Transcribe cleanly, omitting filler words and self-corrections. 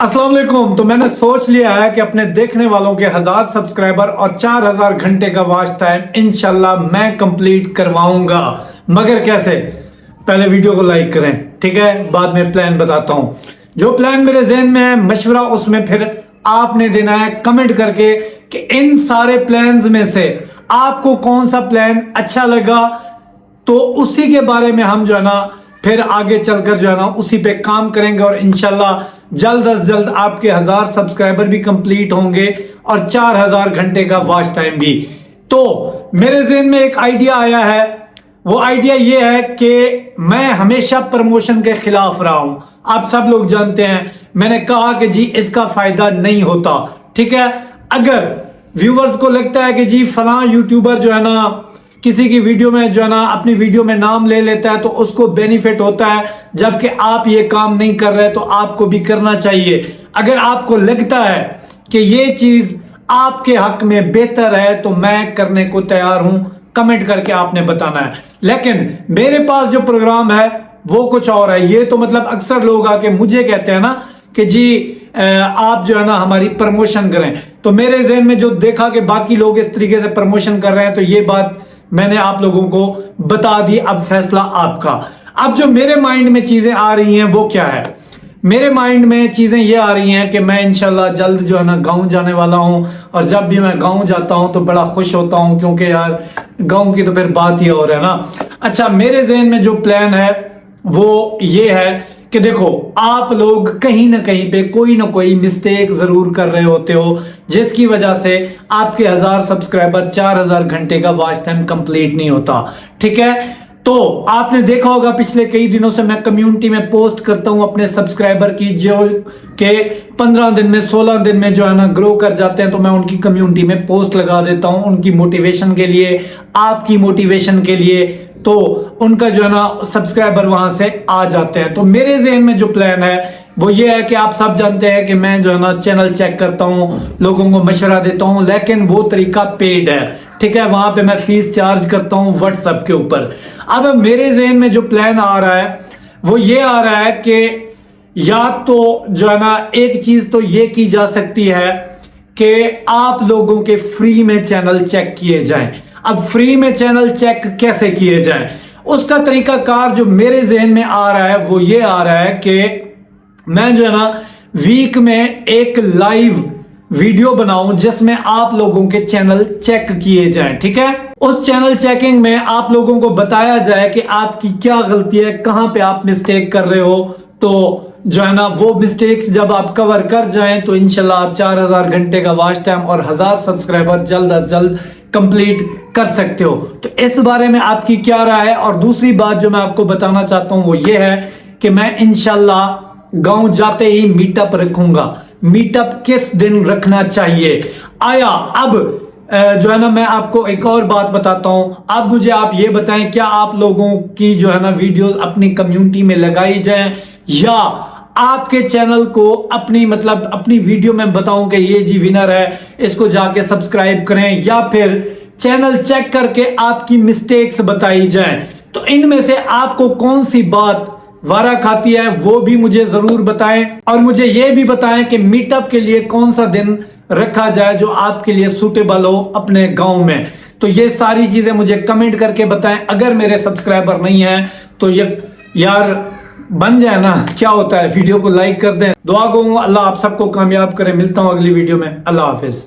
अस्सलाम वालेकुम। तो मैंने सोच लिया है कि अपने देखने वालों के 1000 सब्सक्राइबर और 4000 घंटे का वॉच टाइम इंशाल्लाह मैं कंप्लीट करवाऊंगा। मगर कैसे? पहले वीडियो को लाइक करें, ठीक है? बाद में प्लान बताता हूं। जो प्लान मेरे जहन में है, मशवरा उसमें फिर आपने देना है कमेंट करके कि इन सारे प्लान्स में से आपको कौन सा प्लान अच्छा लगा, तो उसी के बारे में हम जो है ना फिर आगे चलकर जो है ना उसी पे काम करेंगे और इंशाल्लाह जल्द अज जल्द आपके 1000 सब्सक्राइबर भी कंप्लीट होंगे और 4000 घंटे का वॉच टाइम भी। तो मेरे जहन में एक आइडिया आया है। वो आइडिया ये है कि मैं हमेशा प्रमोशन के खिलाफ रहा हूं। आप सब लोग जानते हैं, मैंने कहा कि जी इसका फायदा नहीं होता, ठीक है? अगर व्यूवर्स को लगता है कि जी फलां यूट्यूबर जो है ना किसी की वीडियो में जो है ना अपनी वीडियो में नाम ले लेता है तो उसको बेनिफिट होता है, जबकि आप ये काम नहीं कर रहे तो आपको भी करना चाहिए। अगर आपको लगता है कि ये चीज आपके हक में बेहतर है तो मैं करने को तैयार हूं। कमेंट करके आपने बताना है। लेकिन मेरे पास जो प्रोग्राम है वो कुछ और है। ये तो मतलब अक्सर लोग आके मुझे कहते हैं ना कि जी आप जो है ना हमारी प्रमोशन करें, तो मेरे जहन में जो देखा कि बाकी लोग इस तरीके से प्रमोशन कर रहे हैं तो ये बात मैंने आप लोगों को बता दी। अब फैसला आपका। अब जो मेरे माइंड में चीजें आ रही हैं वो क्या है? मेरे माइंड में चीजें ये आ रही हैं कि मैं इंशाल्लाह जल्द जो है ना गांव जाने वाला हूं, और जब भी मैं गांव जाता हूं तो बड़ा खुश होता हूं, क्योंकि यार गांव की तो फिर बात ही और है ना। अच्छा, मेरे जहन में जो प्लान है वो ये है कि देखो, आप लोग कहीं ना कहीं पे कोई ना कोई मिस्टेक जरूर कर रहे होते हो, जिसकी वजह से आपके 1000 सब्सक्राइबर 4000 घंटे का वॉच टाइम कंप्लीट नहीं होता, ठीक है? तो आपने देखा होगा पिछले कई दिनों से मैं कम्युनिटी में पोस्ट करता हूं अपने सब्सक्राइबर की, जो के 15 दिन में 16 दिन में जो है ना ग्रो कर जाते हैं, तो मैं उनकी कम्युनिटी में पोस्ट लगा देता हूं उनकी मोटिवेशन के लिए, आपकी मोटिवेशन के लिए। तो उनका जो है ना सब्सक्राइबर वहां से आ जाते हैं। तो मेरे जहन में जो प्लान है वो ये है कि आप सब जानते हैं कि मैं जो है ना चैनल चेक करता हूं, लोगों को मशवरा देता हूं, लेकिन वो तरीका पेड है, ठीक है? वहां पे मैं फीस चार्ज करता हूं व्हाट्सएप के ऊपर। अब मेरे जहन में जो प्लान आ रहा है वो ये आ रहा है कि या तो जो है ना एक चीज तो ये की जा सकती है कि आप लोगों के फ्री में चैनल चेक किए जाएं। अब फ्री में चैनल चेक कैसे किए जाएं, उसका तरीका कार जो मेरे जहन में आ रहा है वो ये आ रहा है कि मैं जो है ना वीक में एक लाइव वीडियो बनाऊं जिसमें आप लोगों के चैनल चेक किए जाएं, ठीक है? उस चैनल चेकिंग में आप लोगों को बताया जाए कि आपकी क्या गलती है, कहां पे आप मिस्टेक कर रहे हो। तो जो है ना वो मिस्टेक्स जब आप कवर कर जाएं तो इंशाल्लाह आप 4000 घंटे का वॉच टाइम और 1000 सब्सक्राइबर जल्द अज जल्द कंप्लीट कर सकते हो। तो इस बारे में आपकी क्या राय है? और दूसरी बात जो मैं आपको बताना चाहता हूं वो ये है कि मैं इंशाल्लाह गांव जाते ही मीटअप रखूंगा। मीटअप किस दिन रखना चाहिए? आया अब जो है ना मैं आपको एक और बात बताता हूं। अब मुझे आप ये बताएं, क्या आप लोगों की जो है ना वीडियोस अपनी कम्युनिटी में लगाई जाएं, या आपके चैनल को अपनी वीडियो में बताऊं कि ये जी विनर है, इसको जाके सब्सक्राइब करें, या फिर चैनल चेक करके आपकी मिस्टेक्स बताई जाएं? तो इनमें से आपको कौन सी बात वारा खाती है वो भी मुझे जरूर बताएं, और मुझे ये भी बताएं कि मीटअप के लिए कौन सा दिन रखा जाए जो आपके लिए सूटेबल हो अपने गांव में। तो ये सारी चीजें मुझे कमेंट करके बताएं। अगर मेरे सब्सक्राइबर नहीं है तो ये यार बन जाए ना, क्या होता है, वीडियो को लाइक कर दें। दुआ गो अल्लाह आप सबको कामयाब करे। मिलता हूं अगली वीडियो में। अल्लाह हाफिज।